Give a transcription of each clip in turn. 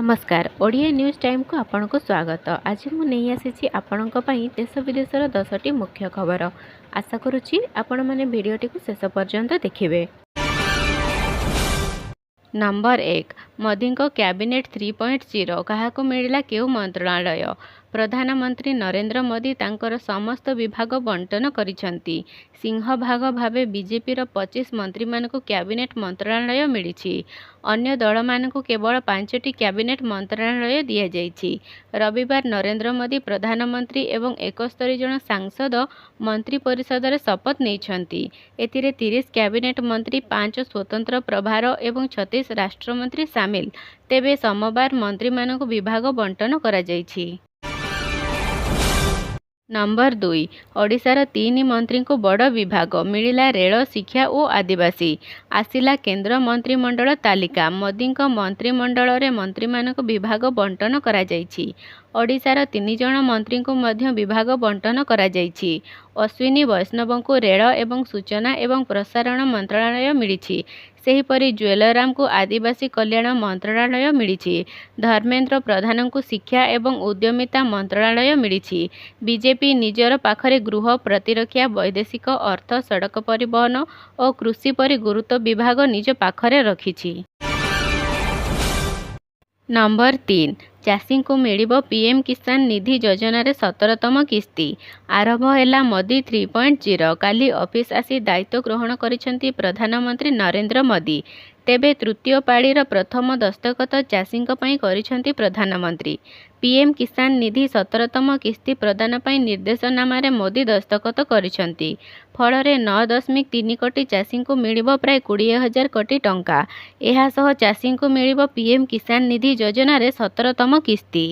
नमस्कार Odia news time को आपन को स्वागत। आज मु नहीं आसी आपण देश विदेशर 10टी मुख्य खबर। आशा करुच्ची आपण मैंने भिडटी को शेष पर्यंत देखिए। नंबर 1 मोदी को कैबिनेट 3.0 क्या मिला क्यों मंत्रालय। प्रधानमंत्री नरेंद्र मोदी तांकर समस्त विभाग बंटन करिसेंती। सिंहभाग भावे बीजेपीर 25 मंत्री मानकु कैबिनेट मंत्रालय मिली। अन्य दल मानकु केवल 5टी कैबिनेट मंत्रालय दिया जाइछि। रविवार नरेंद्र मोदी प्रधानमंत्री एवं 71 जन सांसद मंत्री परिषद रे शपथ नेइछंती। एथिरे 30 कैबिनेट मंत्री, 5 स्वतंत्र प्रभार एवं 36 राष्ट्रमंत्री सामिल। तेबे सोमवार मंत्री मानकु विभाग बंटन करा जाइछि। नंबर 2 ओडिशार 3 मंत्री को बड़ विभाग मिलिला रेल, शिक्षा और आदिवासी। आसिला केंद्र मंत्रिमंडल तालिका। मोदी मंत्रिमंडल रे मंत्री मानक विभाग बंटन करा जाइछि। ओडिशार 3 जन मंत्री को मध्य विभाग बंटन करा जाइछि। अश्विनी वैष्णव को रेल एवं सूचना एवं प्रसारण मंत्रालय मिली। सेहीपरि ज्वेलराम को आदिवासी कल्याण मंत्रालय मिली। धर्मेंद्र प्रधान को शिक्षा एवं उद्यमिता मंत्रालय मिली। बीजेपी निजर पाखरे गृह, प्रतिरक्षा, वैदेशिक, अर्थ, सड़क परिवहन और कृषि परि गुरुत्व विभाग निज पाखरे रखिछि। नंबर 3 चाषी को मिलिबो पीएम किसान निधि योजना रे 17तम किस्ती। आरंभ हैला मोदी 3.0। काली ऑफिस आसी दायित्व ग्रहण करिसेंती प्रधानमंत्री नरेंद्र मोदी। तेबे तृतीय पाळीर प्रथम दस्तखत चाषी करिसेंती प्रधानमंत्री। पीएम किसान निधि 17तम किस्ती प्रदान पाई निर्देशनामा रे मोदी दस्तखत करिसेंती। फଳରେ 9.3 कोटी चाषी को मिलिबो प्राय 20,000 कोटी टंका। एहा सह चाषी को मिलिबो पीएम किसान निधि योजना रे 17तम किस्ती।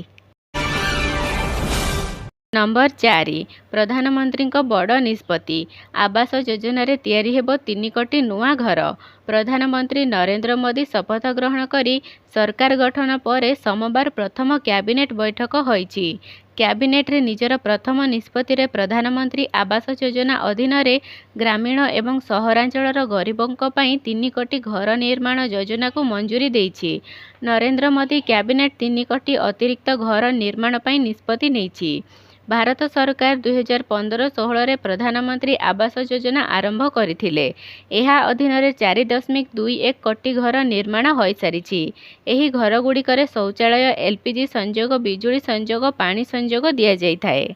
नंबर 4 प्रधानमंत्री को बड़ निष्पत्ति। आवास योजना रे तैयारी हेबो 3 कोटी नुआ घर। प्रधानमंत्री नरेंद्र मोदी शपथ ग्रहण करी सरकार गठन पर सोमवार प्रथम कैबिनेट बैठक होईछि। कैबिनेट रे निजर प्रथम निष्पत्ति रे प्रधानमंत्री आवास योजना अधीन रे ग्रामीण एवं सहरांचलर गरीबों पई 3 कोटी घर निर्माण योजना को मंजूरी देइछि। नरेंद्र मोदी कैबिनेट 3 कोटी अतिरिक्त घर निर्माण पई निष्पत्ति नेइछि। भारत सरकार 2015-16 रे प्रधानमंत्री आवास योजना आरंभ करथिले। एहा अधीन रे 4.21 कोटी घर निर्माण होई सारिछि। एही घर गुड़िकरे शौचालय, एलपीजी संजोग, बिजुली संजोग, पानी संजोग दिया जाइथाए।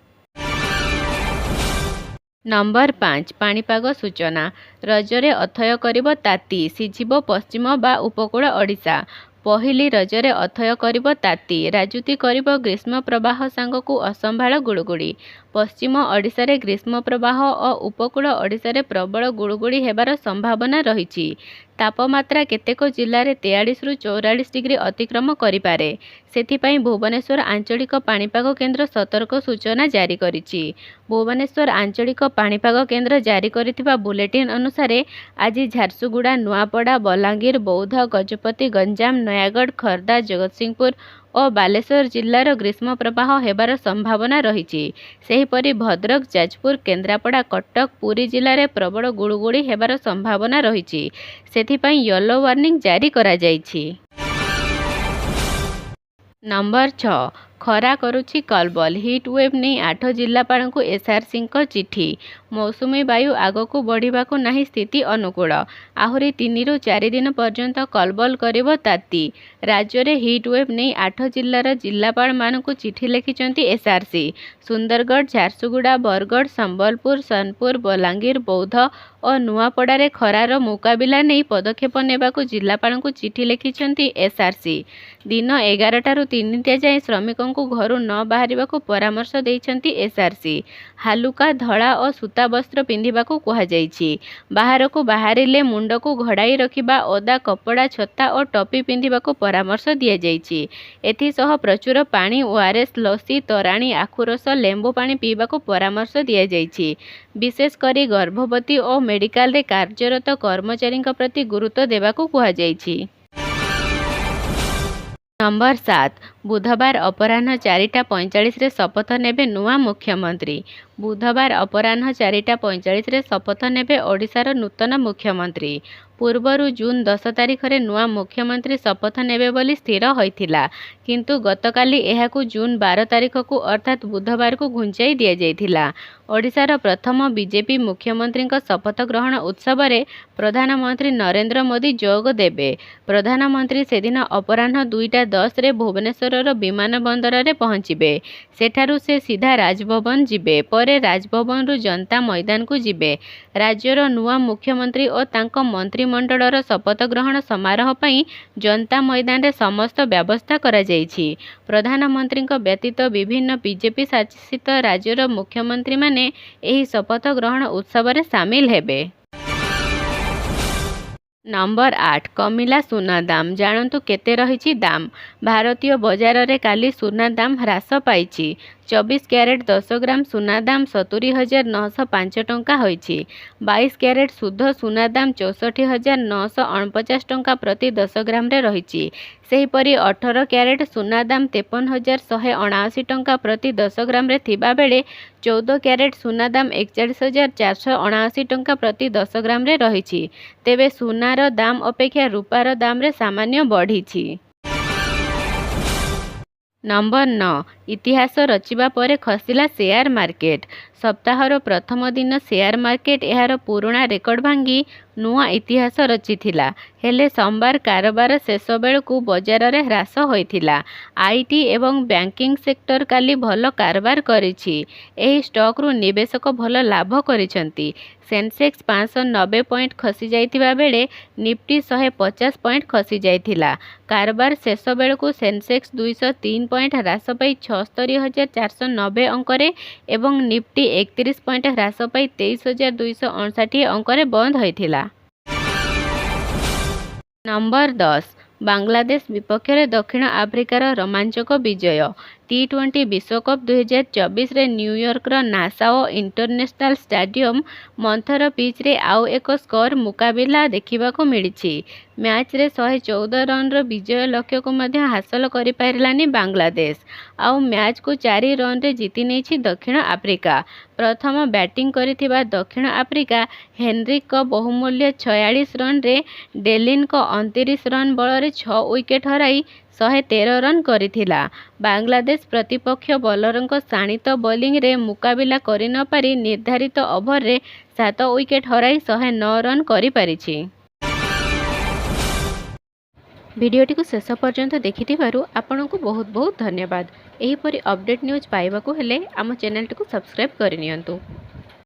नंबर 5 पाणीपाग सूचना। रजरे अथय करिबो ताती, सिझिबो पश्चिम बा उपकूल ओडिशा। पहिली रजरे अथय करिबो ताती, राजुती करिबो ग्रीष्म प्रवाह सांगकु असंभाळ गुळुगुळी। पश्चिम ओडिशा रे ग्रीष्म प्रवाह और उपकूल ओडिशा रे प्रबल गुळुगुळी हेबार संभावना रहिछि। तापमात्रा केतेक जिल्ला रे 43 रु 44 डिग्री अतिक्रम करिपारे। सेथिपाई भुवनेश्वर आंचलिक पाणीपाग केन्द्र सतर्क सूचना जारी करिछि। भुवनेश्वर आंचलिक पाणीपाग केन्द्र जारी करिथिबा बुलेटिन अनुसार आज झारसुगुड़ा, नुआपड़ा, बलांगीर, बौद्ध, गजपति, गंजाम, नयागढ़, खर्दा, जगतसिंहपुर और बालेश्वर जिल्लार ग्रीष्म प्रवाह हेबार संभावना रहिछि। सेहीपरि भद्रक, जाजपुर, केन्द्रापड़ा, कटक, पुरी जिल्ला रे प्रबल गुळुगुळी हेबार संभावना रहिछि। सेथिपाई येलो वार्निंग जारी करा जाइछि। नंबर 6 खरा करुछि कलबल। हिट वेव नहीं 8 जिल्लापाल को एसआरसी चिठी। मौसुमी वायु आगकू बढ़िबाकू नाही स्थिति अनुकूल। आहुरी 3 रु 4 दिन पर्यंत कलबल करिबो ताती। राज्य रे हिट वेव नहीं 8 जिल्लार जिल्लापाल मानकू चिठी लिखिचंती एसआरसी। सुंदरगढ़, झारसुगुड़ा, बरगढ़, संबलपुर, सोनपुर, बलांगीर, बौद्ध और नुआपड़ा रे खरार मुकाबिला नहीं पदक्षेप नेबाकू जिल्लापाल चिठी लिखिचंती एसआरसी। दिन 11 रु 3 जाए श्रमिकों को घरू न बाहरिबाकू परामर्श देइछंती एसआरसी। हालुका, धड़ा और सूता वस्त्र पिंधिबाकू कुहा जाइछि। बाहरकू बाहरिले मुंड को घोड़ाई रखिबा, ओदा कपड़ा, छता और टोपी पिंधिबाकू परामर्श दिया जाइछि। एथि सह प्रचुर पानी, ओआरएस, लस्सी, तोराणी, आखुरस, लेंबू पानी पीबाकू परामर्श दिया जाइछि। विशेष करी गर्भवती और मेडिकल रे कार्यरत कर्मचारी प्रति गुरुत्व देबाकू कुहा जाइछि। नंबर 7 ବୁଧବାର ଅପରାହ୍ନ 4:45ରେ ଶପଥ ନେବେ ନୂଆ ମୁଖ୍ୟମନ୍ତ୍ରୀ। ବୁଧବାର ଅପରାହ୍ନ 4:45ରେ ଶପଥ ନେବେ ଓଡ଼ିଶାର ନୂତନ ମୁଖ୍ୟମନ୍ତ୍ରୀ। ପୂର୍ବରୁ ଜୁନ୍ 10 ତାରିଖରେ ନୂଆ ମୁଖ୍ୟମନ୍ତ୍ରୀ ଶପଥ ନେବେ ବୋଲି ସ୍ଥିର ହୋଇଥିଲା, କିନ୍ତୁ ଗତକାଲି ଏହାକୁ ଜୁନ୍ 12 ତାରିଖକୁ ଅର୍ଥାତ୍ ବୁଧବାରକୁ ଘୁଞ୍ଚାଇ ଦିଆଯାଇଥିଲା। ଓଡ଼ିଶାର ପ୍ରଥମ ବିଜେପି ମୁଖ୍ୟମନ୍ତ୍ରୀଙ୍କ ଶପଥ ଗ୍ରହଣ ଉତ୍ସବରେ ପ୍ରଧାନମନ୍ତ୍ରୀ ନରେନ୍ଦ୍ର ମୋଦି ଯୋଗ ଦେବେ। ପ୍ରଧାନମନ୍ତ୍ରୀ ସେଦିନ ଅପରାହ୍ନ 2:10ରେ ଭୁବନେଶ୍ୱରର ବିମାନ ବନ୍ଦରରେ ପହଞ୍ଚିବେ। ସେଠାରୁ ସେ ସିଧା ରାଜଭବନ ଯିବେ। ପରେ ରାଜଭବନରୁ ଜନତା ମଇଦାନକୁ ଯିବେ। ରାଜ୍ୟର ନୂଆ ମୁଖ୍ୟମନ୍ତ୍ରୀ ଓ ତାଙ୍କ ମନ୍ତ୍ରିମଣ୍ଡଳର ଶପଥ ଗ୍ରହଣ ସମାରୋହ ପାଇଁ ଜନତା ମଇଦାନରେ ସମସ୍ତ ବ୍ୟବସ୍ଥା କରାଯାଇଛି। ପ୍ରଧାନମନ୍ତ୍ରୀଙ୍କ ବ୍ୟତୀତ ବିଭିନ୍ନ ବିଜେପି ଶାସିତ ରାଜ୍ୟର ମୁଖ୍ୟମନ୍ତ୍ରୀମାନେ ଏହି ଶପଥ ଗ୍ରହଣ ଉତ୍ସବରେ ସାମିଲ ହେବେ। ନମ୍ବର 8 କମିଲା ସୁନା ଦାମ। ଜାଣନ୍ତୁ କେତେ ରହିଛି ଦାମ। ଭାରତୀୟ ବଜାରରେ କାଲି ସୁନା ଦାମ ହ୍ରାସ ପାଇଛି। 24 କ୍ୟାରେଟ 10 ଗ୍ରାମ ସୁନା ଦାମ 70,905 ଟଙ୍କା ହୋଇଛି। 22 କ୍ୟାରେଟ ଶୁଦ୍ଧ ସୁନା ଦାମ 64,949 ଟଙ୍କା ପ୍ରତି 10 ଗ୍ରାମରେ ରହିଛି। ସେହିପରି 18 କ୍ୟାରେଟ ସୁନା ଦାମ 53,179 ଟଙ୍କା ପ୍ରତି 10 ଗ୍ରାମରେ ଥିବାବେଳେ 14 କ୍ୟାରେଟ ସୁନା ଦାମ 41,479 ଟଙ୍କା ପ୍ରତି 10 ଗ୍ରାମରେ ରହିଛି। ତେବେ ସୁନାର ଦାମ ଅପେକ୍ଷା ରୂପାର ଦାମରେ ସାମାନ୍ୟ ବଢ଼ିଛି। ନମ୍ବର 9 ଇତିହାସ ରଚିବା ପରେ ଖସିଲା ସେୟାର ମାର୍କେଟ। ସପ୍ତାହର ପ୍ରଥମ ଦିନ ସେୟାର ମାର୍କେଟ ଏହାର ପୁରୁଣା ରେକର୍ଡ ଭାଙ୍ଗି ନୂଆ ଇତିହାସ ରଚିଥିଲା। ହେଲେ ସୋମବାର କାରବାର ଶେଷ ବେଳକୁ ବଜାରରେ ହ୍ରାସ ହୋଇଥିଲା। ଆଇଟି ଏବଂ ବ୍ୟାଙ୍କିଂ ସେକ୍ଟର କାଲି ଭଲ କାରବାର କରିଛି। ଏହି ଷ୍ଟକ୍ରୁ ନିବେଶକ ଭଲ ଲାଭ କରିଛନ୍ତି। ସେନସେକ୍ସ 590 ପଏଣ୍ଟ ଖସିଯାଇଥିବା ବେଳେ ନିଫ୍ଟି 150 ପଏଣ୍ଟ ଖସିଯାଇଥିଲା। କାରବାର ଶେଷ ବେଳକୁ ସେନସେକ୍ସ 203 ପଏଣ୍ଟ ହ୍ରାସ ପାଇ 76,490 ଅଙ୍କରେ ଏବଂ ନିଫ୍ଟି 31 ପଏଣ୍ଟ ହ୍ରାସ ପାଇ 23,259 ଅଙ୍କରେ ବନ୍ଦ ହୋଇଥିଲା। ନମ୍ବର 10 ବାଂଲାଦେଶ ବିପକ୍ଷରେ ଦକ୍ଷିଣ ଆଫ୍ରିକାର ରୋମାଞ୍ଚକ ବିଜୟ। ଟି20 ବିଶ୍ୱକପ୍ 2024ରେ ନ୍ୟୁୟର୍କର ନାସାଓ ଇଣ୍ଟରନ୍ୟାସନାଲ ଷ୍ଟାଡିୟମ ମନ୍ଥର ପିଚ୍ରେ ଆଉ ଏକ ସ୍କୋର ମୁକାବିଲା ଦେଖିବାକୁ ମିଳିଛି। ମ୍ୟାଚରେ 114 ରନର ବିଜୟ ଲକ୍ଷ୍ୟକୁ ମଧ୍ୟ ହାସଲ କରିପାରିଲାନି ବାଂଲାଦେଶ। ଆଉ ମ୍ୟାଚକୁ 4 ରନରେ ଜିତି ନେଇଛି ଦକ୍ଷିଣ ଆଫ୍ରିକା। ପ୍ରଥମ ବ୍ୟାଟିଂ କରିଥିବା ଦକ୍ଷିଣ ଆଫ୍ରିକା ହେନରିକଙ୍କ ବହୁମୂଲ୍ୟ 46 ରନରେ ଡେଲିନଙ୍କ 29 ରନ ବଳରେ 6 ୱିକେଟ ହରାଇ 113 ରନ କରିଥିଲା। ବାଂଲାଦେଶ ପ୍ରତିପକ୍ଷ ବୋଲରଙ୍କ ଶାଣିତ ବୋଲିଂରେ ମୁକାବିଲା କରିନପାରି ନିର୍ଦ୍ଧାରିତ ଓଭରରେ 7 ୱିକେଟ ହରାଇ 109 ରନ କରିପାରିଛି। ଭିଡ଼ିଓଟିକୁ ଶେଷ ପର୍ଯ୍ୟନ୍ତ ଦେଖିଥିବାରୁ ଆପଣଙ୍କୁ ବହୁତ ବହୁତ ଧନ୍ୟବାଦ। ଏହିପରି ଅପଡେଟ୍ ନ୍ୟୁଜ୍ ପାଇବାକୁ ହେଲେ ଆମ ଚ୍ୟାନେଲଟିକୁ ସବସ୍କ୍ରାଇବ୍ କରିନିଅନ୍ତୁ।